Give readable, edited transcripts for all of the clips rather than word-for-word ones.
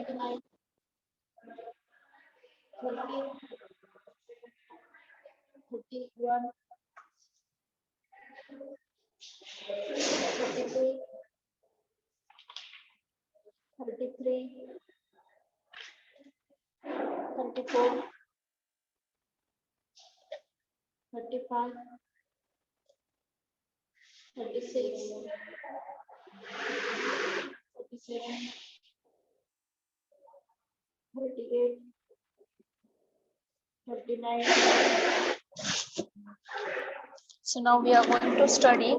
29, 30, 31, 32, 33, 34, 35, 36, 37, 38, 39. So now we are going to study,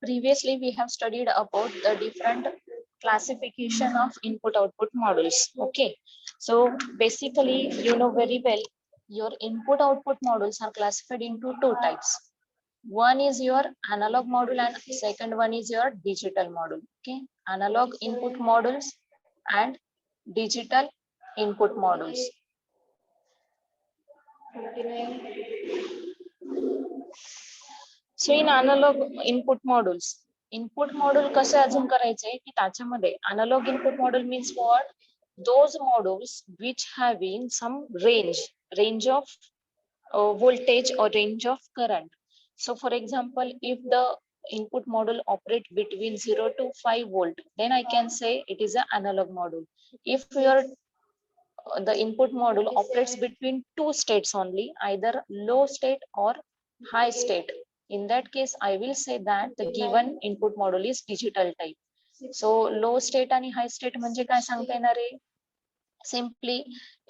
previously we have studied about the different classification of input output models. Okay, so basically you know very well your input output models are classified into two types. One is your analog module and second one is your digital module. Okay, analog input models and digital input models. 29. So in analog input module कसे अजून करायचे की त्याच्यामध्ये analog input model means what? Those modules which having some range of voltage or range of current. So for example, if the input module operate between 0 to 5 volt, then I can say it is an analog module. If your the input module operates between two states only, either low state or high state, in that case I will say that the given input module is digital type. So low state आणि high state म्हणजे काय सांगता येणार आहे? Simply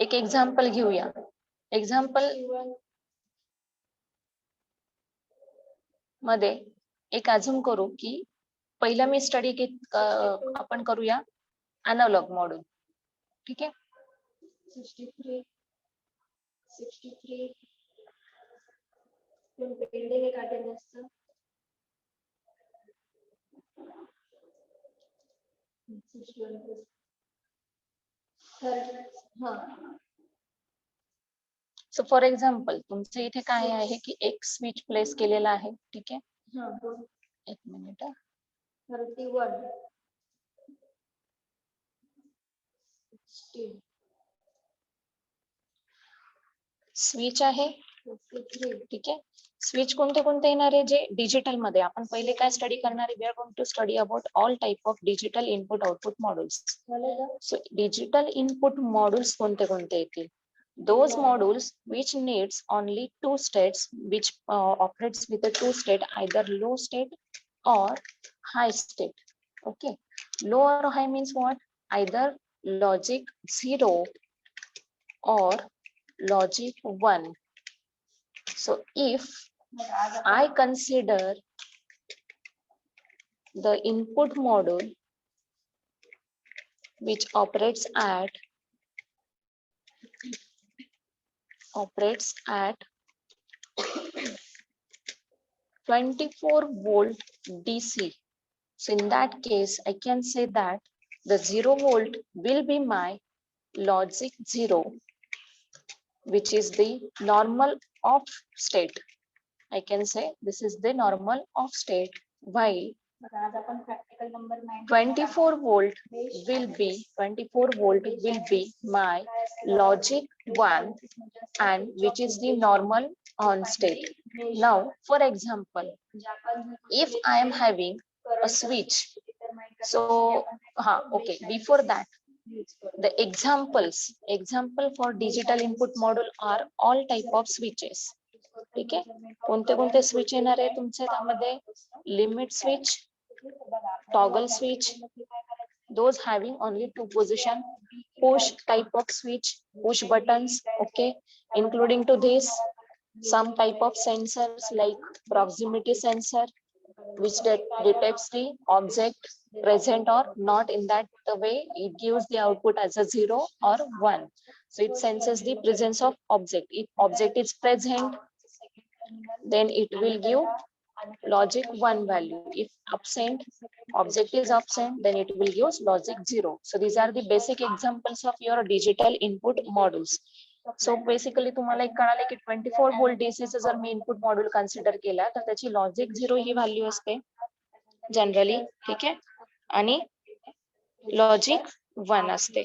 एक example घेऊया. Example मध्ये एक अजून करू की पहिला मी स्टडी आपण करूया अनालॉग मॉड्यूल. ठीक आहे. 63, 63, पेंडिंग एक अटेंडन्स सो फॉर एक्झाम्पल तुमचं इथे काय आहे की एक स्विच प्लेस केलेला आहे. ठीक आहे. एक मिनिट. 31, 16, स्विच आहे. 53, ठीक आहे. स्विच कोणते कोणते येणार आहे जे डिजिटल मध्ये आपण पहिले काय स्टडी करणार आहे? We are going to study about all type of digital input output modules. So digital input modules कोणते कोणते येतील? Those modules which needs only two states, which operates with a two state, either low state or high state. Okay, low or high means what? Either logic 0 or logic 1. So if I consider the input module which operates at 24 volt DC. So in that case, I can say that the 0 volt will be my logic 0, which is the normal off state. I can say this is the normal off state, while 24 volt will be my logic 1, and which is the normal on state. Now for example, if I am having a switch, so okay, before that the example for digital input module are all type of switches. ठीक आहे. कोणते कोणते switch येणार आहे तुमचे त्यामध्ये? Limit switch, toggle switch, those having only two position, push type of switch, push buttons. Okay, including to this some type of sensors like proximity sensor, which detects the object present or not. In that way it gives the output as a 0 or 1. So it senses the presence of object. If object is present, then it will give logic 1 value. If absent, object is absent, then it will give logic 0. So these are the basic examples of your digital input modules. So basically तुम्हाला एक कळाले की 24 volt DC चा जर मी input module consider केला तर त्याची logic 0 ही value असते जनरली. ठीक आहे. आणि लॉजिक 1 असते.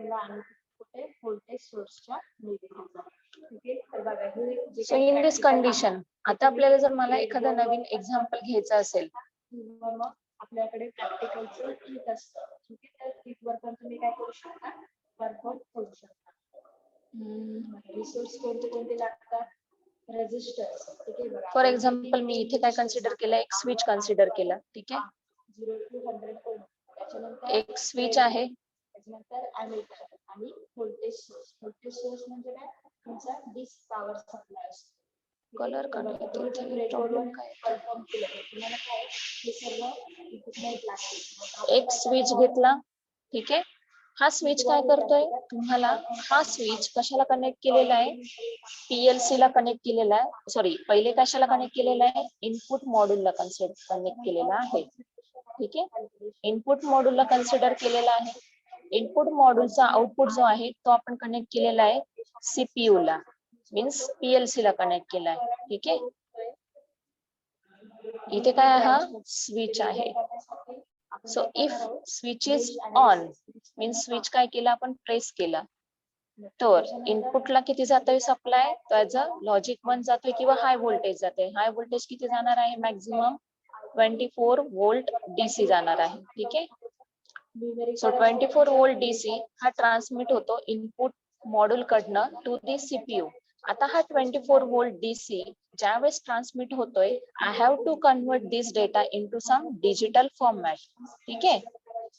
रजिस्टरला आणि कुठे व्होल्टेज सोर्सच्या निगेटिव्हला. ठीक आहे, तर बघा हे जे सो काही इन दिस practical कंडिशन आहे, आता आपल्याला जर मला एखादा नवीन एक्झाम्पल घ्यायचं असेल किंवा मग आपल्याकडे प्रॅक्टिकलचं किट असतं. ठीक आहे, त्या किटवर पण तुम्ही काय करू शकता, वर्कआउट करू शकता. रिसोर्स कोणते कोणते लागतात, रेजिस्टर्स. ठीक आहे बघा, फॉर एक्झाम्पल मी इथे काय कन्सिडर केलं, एक स्विच कन्सिडर केलं. ठीक आहे, 0 to 100 ओम. त्याच्यानंतर एक स्विच आहे, त्याच्यानंतर अॅमीटर आणि व्होल्टेज सोर्स. व्होल्टेज सोर्स म्हणजे काय, तुमचा डिस्क पॉवर सप्लाय असतो. कलर का नाही येत इथे? प्रॉब्लेम काय आहे? परफॉर्म केलं तर तुम्हाला काय हे सर्व इक्विपमेंट लागतील. एक स्विच घेतला. ठीक आहे, हा स्विच काय करतोय तुम्हाला, हा स्विच कशाला कनेक्ट केलेला आहे, पीएलसी ला कनेक्ट केलेला आहे. सॉरी, पहिले कशाला कनेक्ट केलेला आहे, इनपुट मॉड्यूलला कनेक्ट केलेला आहे. ठीक आहे, इनपुट मॉड्यूलला कन्सिडर केलेला आहे. इनपुट मॉड्यूलचा आउटपुट जो आहे तो आपण कनेक्ट केलेला आहे सीपीयू ला, मीन्स पीएलसी ला कनेक्ट केला आहे. ठीक आहे, इथे काय हा स्विच आहे. So if switch is on means switch काय केला आपण, प्रेस केला, तर इनपुटला किती जातोय सप्लाय, त्याचा लॉजिक 1 जातोय किंवा हाय व्होल्टेज जाते. हाय व्होल्टेज किती जाणार आहे, मॅक्झिमम 24 वोल्ट डीसी जाणार आहे. ठीक आहे, सो 24 वोल्ट डीसी हा ट्रान्समिट होतो इनपुट मॉड्यूल कडनं टू दी सीपीयू. आता हा 24 वोल्ट डीसी ज्यावेळेस ट्रान्समिट होतोय, I have to convert this data into some digital format. ठीक आहे,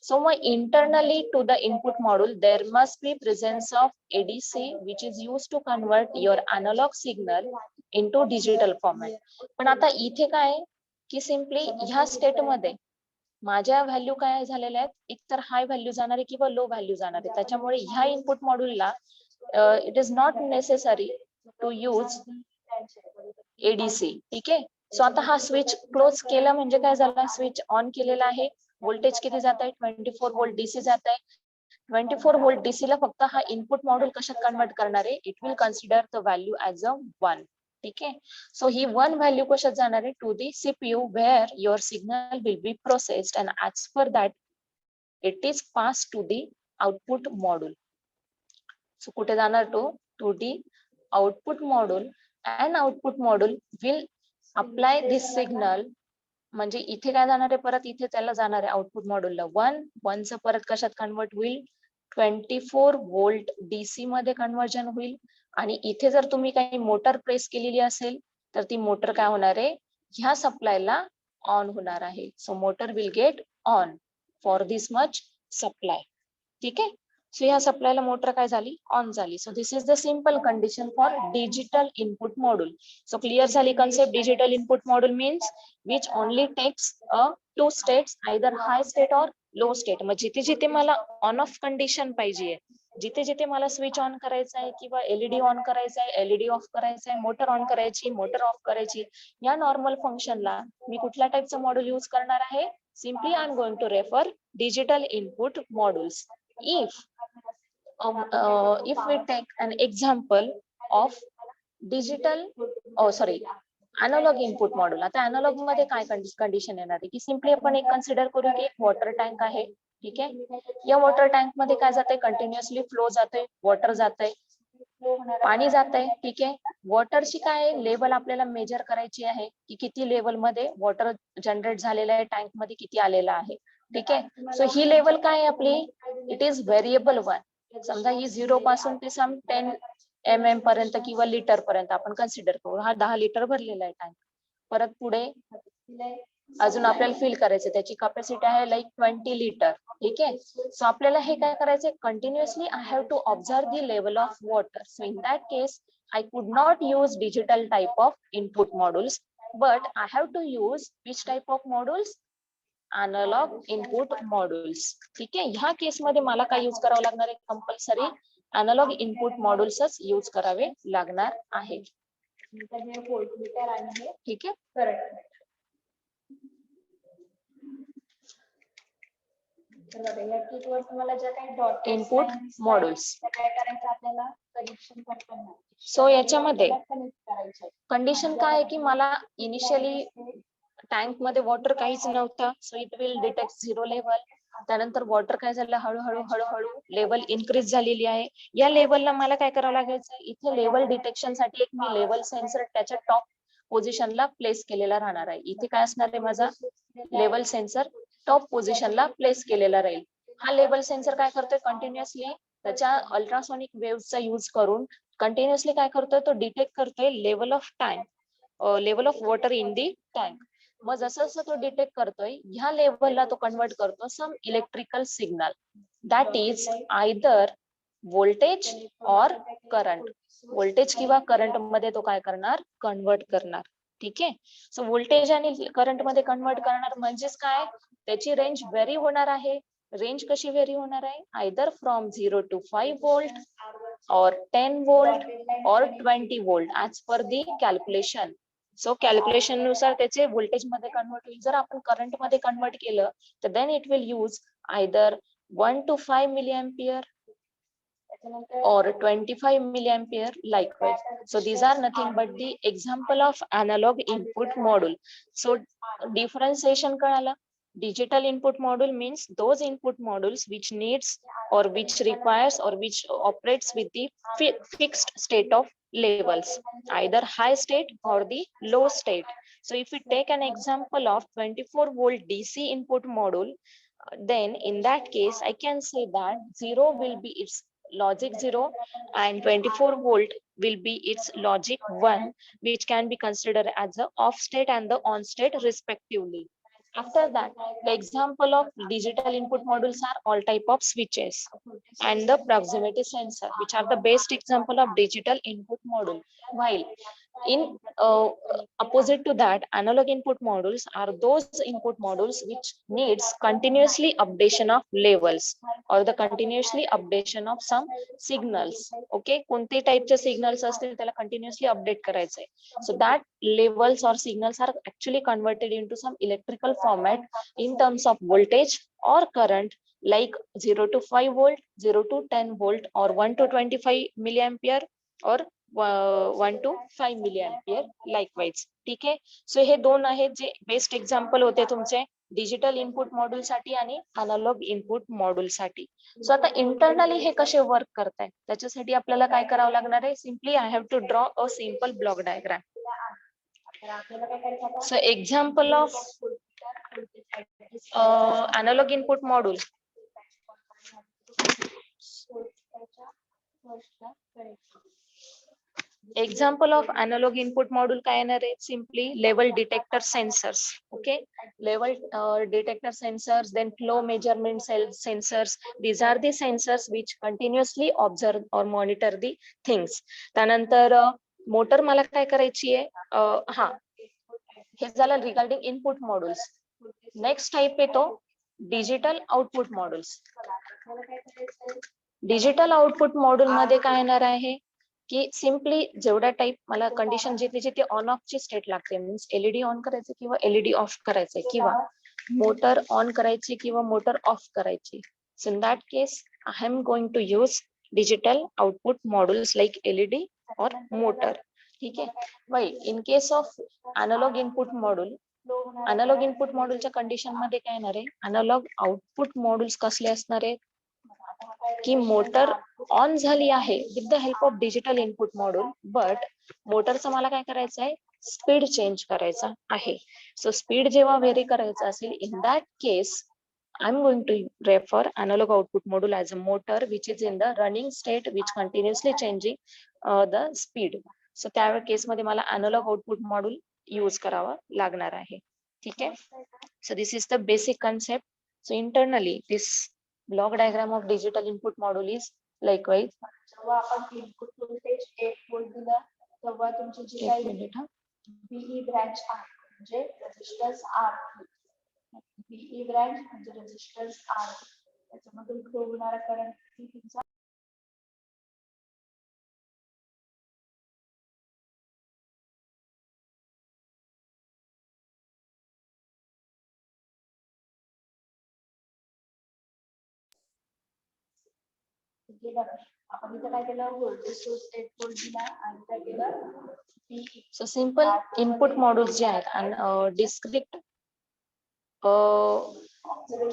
so internally to the input module there must be presence of ADC which is used to convert your analog signal into digital format. पण आता इथे काय की simply ह्या state मध्ये माझ्या व्हॅल्यू काय झालेल्या आहेत, एकतर हाय व्हॅल्यू जाणार आहे किंवा लो व्हॅल्यू जाणार आहे. त्याच्यामुळे ह्या इनपुट मॉड्यूलला it is not necessary to use ADC. ठीक आहे, सो आता हा स्विच क्लोज केला म्हणजे काय झालं, स्विच ऑन केलेला आहे. व्होल्टेज किती जात आहे, 24 वोल्ट डीसी जात आहे. 24 वोल्ट डीसी ला फक्त हा इनपुट मॉड्यूल कशात कन्वर्ट करणार आहे, it will consider the value as a 1. ठीक आहे, सो ही 1 व्हॅल्यू कशात जाणार आहे, to the CPU where your signal will be processed and as per that it is pass to the output module. So कुठे जाणार to the output module and output module will apply this signal. म्हणजे इथे काय जाणार आहे, परत इथे त्याला जाणार आहे आउटपुट मॉड्यूलला 1 च परत कशात कन्वर्ट होईल, 24 वोल्ट डीसी मध्ये कन्वर्जन होईल. आणि इथे जर तुम्ही काही मोटर प्रेस केलेली असेल तर ती मोटर काय होणार आहे, ह्या सप्लायला ऑन होणार आहे. So motor will get on for this much supply. ठीक आहे, सो ह्या सप्लायला मोटर काय झाली, ऑन झाली. So this is the simple condition for digital input module. So clear झाली concept. Digital input module means which only takes two states, either high state or low state. मग जिथे जिथे मला on off condition पाहिजे, जिथे जिथे मला switch on करायचा आहे किंवा एलईडी ऑन करायचा आहे, एलईडी ऑफ करायचा आहे, मोटर ऑन करायची, मोटर ऑफ करायची, या नॉर्मल फंक्शनला मी कुठल्या टाइपचं मॉड्यूल यूज करणार आहे, simply I am going to refer digital input modules. If we take an example of digital, analogue input module. आता अॅनालॉग मध्ये काय कंडिशन येणार आहे की सिम्पली आपण एक कन्सिडर करू की एक वॉटर टँक आहे. ठीक आहे, या वॉटर टँक मध्ये काय जातंय, कंटिन्युअसली फ्लो जातोय, वॉटर जातंय, पाणी जातंय. ठीक आहे, वॉटरची काय लेवल आपल्याला मेजर करायची आहे की किती लेवल मध्ये वॉटर जनरेट झालेलं आहे, टँक मध्ये किती आलेलं आहे. ठीक आहे, सो ही लेवल काय आहे आपली, इट इज व्हेरिएबल 1. समजा ही 0 पासून ते सम 10 mm पर्यंत किंवा लिटर पर्यंत आपण कन्सिडर करू. हा 10 लिटर भरलेला आहे टँक. परत पुढे अजून आपल्याला फिल करायचं, त्याची कॅपॅसिटी आहे लाईक 20 लिटर. ठीक आहे, सो आपल्याला हे काय करायचंय, continuously I have to observe the level of water. So in that case I could not use digital type of input modules, but I have to use which type of modules, analog input modules. ठीक आहे, ह्या केस मध्ये मला काय use करावं लागणार आहे, compulsory analogue input मॉड्यूल्सच use करावे लागणार आहे. ठीक आहे, करंट. तर बघा या किटवर तुम्हाला ज्या काही डॉट इनपुट मॉड्यूल्स. काय करायचं आपल्याला, कनेक्शन करताना सो याच्यामध्ये कनेक्ट करायचं. कंडिशन काय आहे की मला इनिशियली टँक मध्ये वॉटर काहीच नव्हतं, so it will detect 0 level. त्यानंतर वॉटर काय झालं, हळूहळू हळूहळू लेवल इन्क्रीज झालेली आहे. या लेवलला मला काय करावं लागायचं, इथे लेवल डिटेक्शन साठी एक मी लेवल सेन्सर त्याच्या टॉप पोझिशनला प्लेस केलेला राहणार आहे. इथे काय असणार आहे, माझा लेवल सेन्सर टॉप पोझिशनला प्लेस केलेला राहील. हा लेवल सेन्सर काय करतोय, कंटिन्युअसली त्याच्या अल्ट्रासोनिक वेव्हचा यूज करून कंटिन्युअसली काय करतोय, तो डिटेक्ट करतोय level of tank, level of water in the tank. मग जसं जसं तो डिटेक्ट करतोय, ह्या लेवलला तो कन्वर्ट करतो some electrical signal, that is either voltage or current. Voltage किंवा करंट मध्ये तो काय करणार, कन्वर्ट करणार. ठीक आहे. सो व्होल्टेज आणि करंट मध्ये कन्वर्ट करणार म्हणजेच काय, त्याची रेंज व्हेरी होणार आहे. रेंज कशी व्हेरी होणार आहे, either from 0 to 5 volt or 10 volt or 20 volt as per the calculation. So calculation नुसार त्याचे व्होल्टेज मध्ये कन्वर्ट होईल. जर आपण करंट मध्ये कन्वर्ट केलं तर then it will use either 1 to 5 milliampere or 25 milliampere likewise. So these are nothing but the example of analog input module. So differentiation कळाला. Digital input module means those input modules which needs or which requires or which operates with the fixed state of levels, either high state or the low state. So if we take an example of 24-volt DC input module, then in that case I can say that 0 will be its logic 0 and 24-volt will be its logic 1, which can be considered as the off state and the on state respectively. After that, the example of digital input modules are all type of switches and the proximity sensor, which are the best example of digital input module. While in opposite to that, analog input modules are those input modules which needs continuously updation of levels or the continuously updation of some signals. Okay, कोणते टाइपचे signals असतील त्याला continuously update करायचंय. So that levels or signals are actually converted into some electrical format in terms of voltage or current, like 0 to 5 volt, 0 to 10 volt, or 1 to 25 milliampere or 1 to 5 milliampere likewise. ठीक आहे. So हे दोन आहेत जे best example होते तुमचे digital input module साठी आणि अनालॉग इनपुट मॉड्यूल साठी. सो आता इंटरनली हे कसे वर्क करताय त्याच्यासाठी आपल्याला काय करावं लागणार आहे, simply I have to draw a simple block diagram. So example of analog input module. Example of analog input module काय येणार आहे, simply level detector sensors. Okay, level detector sensors, then flow measurement sensors. These are the sensors which continuously observe or monitor the things. त्यानंतर motor मला काय करायची आहे, हा हे झालं regarding input modules. Next type येतो digital output modules. Digital output module मध्ये काय येणार आहे की सिम्पली जेवढा टाइप मला कंडिशन जिथे जिथे ऑन ऑफ ची स्टेट लागते, मीन्स एलईडी ऑन करायचे किंवा एलईडी ऑफ करायचे किंवा मोटर ऑन करायची किंवा मोटर ऑफ करायची. So in that case I am going to use digital output modules like LED और मोटर. ठीक आहे. While in case of analogue input module, analogue input मॉड्यूलच्या कंडिशन मध्ये काय येणार आहे, अनालॉग आउटपुट मॉड्यूल्स कसले असणार आहे की मोटर ऑन झाली आहे with the help of digital input module, but मोटरचं मला काय करायचं आहे, स्पीड चेंज करायचा आहे. सो स्पीड जेव्हा व्हेरी करायचं असेल, in that case I'm going to refer analog output module as a motor which is in the running state which continuously changing the speed. So त्या केस मध्ये मला analog output module यूज करावा लागणार आहे. ठीक आहे. So this is the basic concept. So internally this block diagram of digital input module is likewise. जेव्हा आपण इनपुट व्होल्टेज 1 व्होल्ट दिला तेव्हा तुमची जी काही बीई ब्रांच आहे म्हणजे रेजिस्टन्स आर, बीई ब्रांच म्हणजे रेजिस्टन्स आर, त्याच्यामधून फ्लो होणारा करंट तुमचा आपण इथे काय केलं, व्होल्टेज सोर्स 1 व्होल्ट दिला आणि काय केलं बीई. सो सिंपल इनपुट मॉड्यूल्स जे आहेत आणि डिस्क्रिट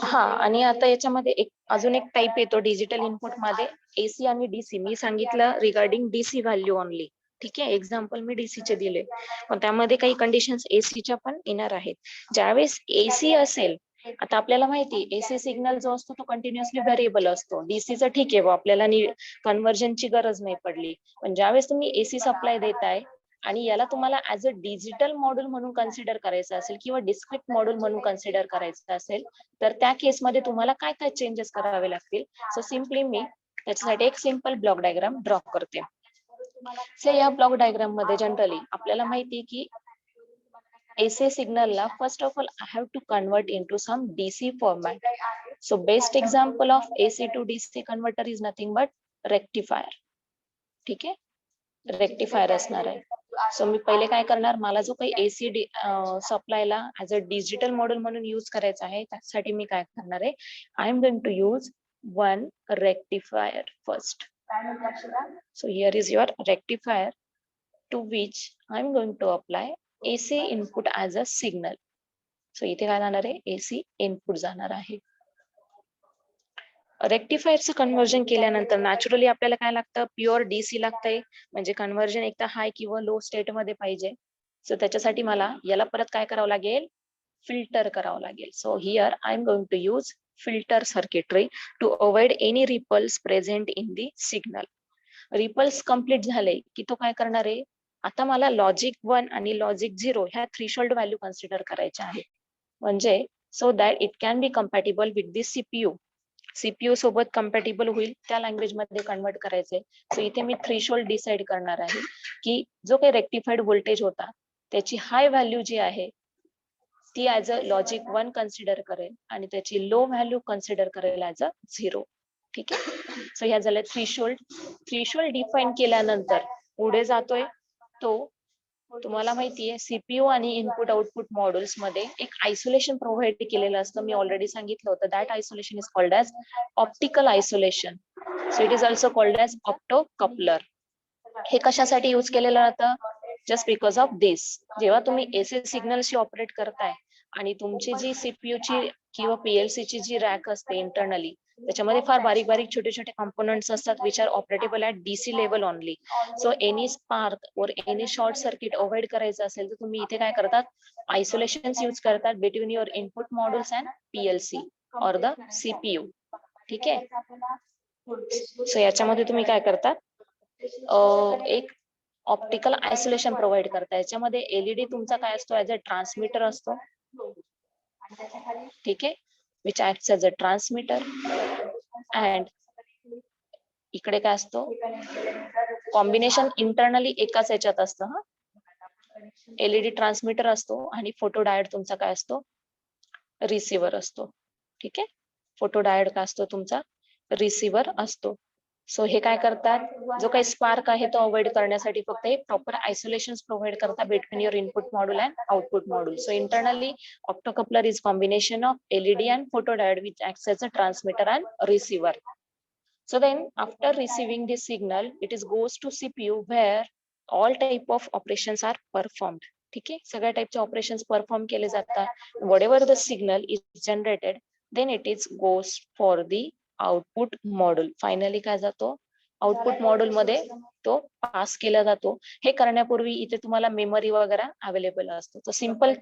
हा, आणि आता याच्यामध्ये अजून एक टाइप येतो डिजिटल इनपुट मध्ये, एसी आणि डीसी. मी सांगितलं रिगार्डिंग डीसी व्हॅल्यू ओनली. ठीक आहे, एक्झाम्पल मी डीसी चे दिले, पण त्यामध्ये काही कंडिशन्स एसीच्या पण येणार आहेत. ज्यावेळेस एसी असेल, आता आपल्याला माहिती एसी सिग्नल जो असतो तो कंटिन्युअसली व्हेरिएबल असतो. डीसीचं ठीक आहे, आपल्याला कन्व्हर्जनची गरज नाही पडली. पण ज्यावेळेस तुम्ही एसी सप्लाय देताय आणि याला तुम्हाला ऍज अ डिजिटल मॉड्यूल म्हणून कन्सिडर करायचं असेल किंवा डिस्क्रिट मॉड्यूल म्हणून कन्सिडर करायचं असेल, तर त्या केसमध्ये तुम्हाला काय काय चेंजेस करावे लागतील. सो सिम्पली मी त्याच्यासाठी एक सिंपल ब्लॉक डायग्राम ड्रॉ करते. से या ब्लॉक डायग्राम मध्ये जनरली आपल्याला माहिती की AC सिग्नलला first of all I have to convert into some DC format. So best example of AC to DC converter is nothing but rectifier. ठीक आहे, rectifier असणार आहे. सो मी पहिले काय करणार, मला जो काही एसी सप्लायला ऍज अ डिजिटल मॉडेल म्हणून यूज करायचा आहे, त्यासाठी मी काय करणार आहे, I am going to use one rectifier first. So here is your rectifier to which I am going to apply AC input as a signal. सो इथे काय जाणार आहे, एसी इनपुट जाणार आहे. रेक्टिफायरचं कन्व्हर्जन केल्यानंतर नॅचरली आपल्याला काय लागतं, प्युअर डीसी लागतंय, म्हणजे कन्व्हर्जन एकदा हाय किंवा लो स्टेट मध्ये पाहिजे. सो त्याच्यासाठी मला याला परत काय करावं लागेल, फिल्टर करावं लागेल. So here I am going to use filter circuitry to avoid any ripples present in the signal. Ripples complete झाले की तो काय करणार आहे, आता मला लॉजिक 1 आणि लॉजिक 0 ह्या थ्रीशोल्ड व्हॅल्यू कन्सिडर करायच्या आहे, म्हणजे so that it can be compatible with the CPU सोबत कम्पॅटिबल होईल त्या लँग्वेज मध्ये कन्वर्ट करायचंय. सो इथे मी थ्रीशोल्ड डिसाइड करणार आहे की जो काही रेक्टिफाईड व्होल्टेज होता त्याची हाय व्हॅल्यू जी आहे ती ऍज अ लॉजिक 1 कन्सिडर करेल आणि त्याची लो व्हॅल्यू कन्सिडर करेल ऍज अ 0. ठीक आहे, सो ह्या झाल्या थ्रीशोल्ड डिफाईन केल्यानंतर पुढे जातोय तो, तुम्हाला माहितीये सीपीयू आणि इनपुट आउटपुट मॉड्यूल्स मध्ये एक आयसोलेशन प्रोव्हाइड केलेलं असतं. मी ऑलरेडी सांगितलं होतं, that isolation is called as optical isolation. So it is also called as opto coupler. हे कशासाठी यूज केलेलं जातं, जस्ट बिकॉज ऑफ दिस. जेव्हा तुम्ही एसी सिग्नलशी ऑपरेट करताय आणि तुमची जी सीपीयू ची किंवा पीएलसी ची जी रॅक असते इंटरनली, त्याच्यामध्ये फार बारीक बारीक छोटे छोटे कॉम्पोनंट्स असतात which are operable at DC level only. So any spark और एनी शॉर्ट सर्किट अवॉइड करायचं असेल तर तुम्ही इथे काय करतात, आयसोलेशन यूज करतात between your input modules and PLC और द सीपीयू. ठीक आहे, सो याच्यामध्ये तुम्ही काय करतात, एक ऑप्टिकल आयसोलेशन प्रोव्हाइड करता. याच्यामध्ये एलईडी तुमचा काय असतो, ऍज अ ट्रान्समीटर असतो. ठीक आहे, which acts as a transmitter. And इकडे काय असतो, कॉम्बिनेशन इंटरनली एकाच याच्यात असतं. हा, एलईडी ट्रान्समीटर असतो आणि फोटो डायोड तुमचा काय असतो, रिसिव्हर असतो. ठीक आहे, फोटो डायोड काय असतो तुमचा, रिसिव्हर असतो. सो हे काय करतात, जो काही स्पार्क आहे तो अवॉइड करण्यासाठी फक्त एक प्रॉपर आयसोलेशन प्रोव्हाइड करतात between your input module and output module. So internally optocoupler is combination of LED and photo diode which acts as a transmitter and receiver. So then after receiving this signal, it is goes to CPU where all type of operations are performed. ठीक आहे, सगळ्या टाइपचे operations perform केले जातात. Whatever the signal is generated, then it is goes for the output module. Finally काय जातो, output module मध्ये तो पास केला जातो. हे करण्यापूर्वी इथे तुम्हाला मेमरी वगैरे अवेलेबल असतो. तर simple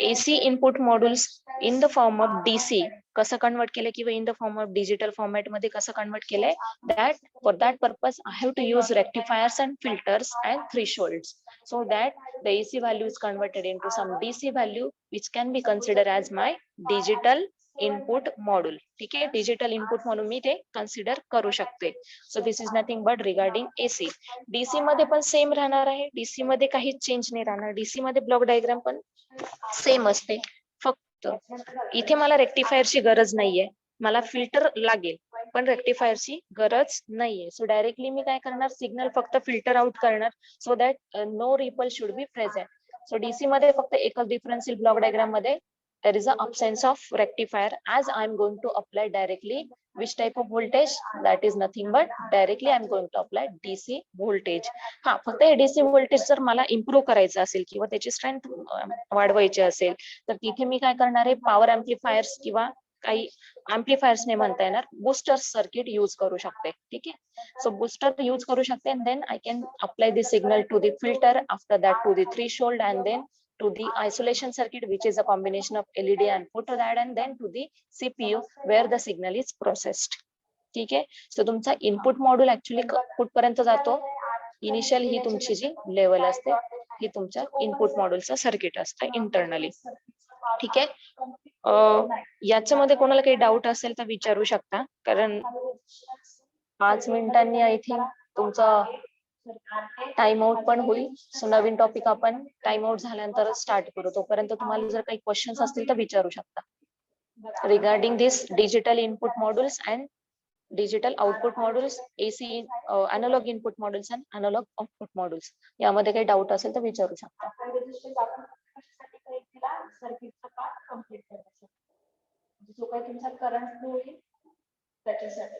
AC input modules in the form of DC कसं कन्वर्ट केलं किंवा in the form of digital format मध्ये कसं कन्वर्ट केलंय, that for that purpose I have to use rectifiers and filters and thresholds, so that the AC value is converted into some DC value which can be considered as my digital input module. ठीक आहे, digital input म्हणून मी ते consider करू शकते. So this is nothing but regarding AC. DC मध्ये पण same राहणार आहे, डीसी मध्ये काहीच चेंज नाही राहणार. डीसी मध्ये ब्लॉक डायग्राम पण सेम असते, फक्त इथे मला रेक्टिफायरची गरज नाहीये, मला फिल्टर लागेल पण रेक्टिफायरची गरज नाहीये. सो डायरेक्टली मी काय करणार, सिग्नल फक्त फिल्टर आउट करणार so that no ripple should be present. So DC मध्ये फक्त एकच डिफरन्स येईल, ब्लॉक डायग्राम मध्ये there is a absence of rectifier as I am going to apply directly which type of voltage, that is nothing but directly I am going to apply DC voltage. हा, फक्त हे DC voltage जर मला improve करायचं असेल किंवा त्याची strength वाढवायची असेल तर तिथे मी काय करणार आहे, पॉवर एम्प्लिफायर्स किंवा काही amplifiers नाही म्हणता येणार, booster circuit use करू शकते. ठीक आहे, so booster use करू शकते and then I can apply the signal to the filter, after that to the threshold and then to the isolation circuit, which is a combination of LED and photodiode, and then to the CPU where the signal is processed. ठीक आहे, so तुमचा input module actually कुठपर्यंत जातो, initial ही तुमची जी level असते ही तुमच्या input मॉड्यूलचं circuit असतं internally. ठीक आहे, याच्यामध्ये कोणाला काही डाऊट असेल तर विचारू शकता, कारण 5 मिनिटांनी आय थिंक तुमचा टाइम आउट पण होईल. सो नवीन टॉपिक आपण टाइम आउट झाल्यानंतर स्टार्ट करू. तोपर्यंत तुम्हाला जर काही क्वेश्चन्स असतील तर विचारू शकता regarding this digital input modules and digital output modules, AC analogue input modules and analogue output modules. यामध्ये काही डाऊट असेल तर विचारू शकता. सर्किटचा पार्ट कम्प्लीट करायचा, जो काही तुमचा करंट फ्लो होईल त्याच्यासाठी.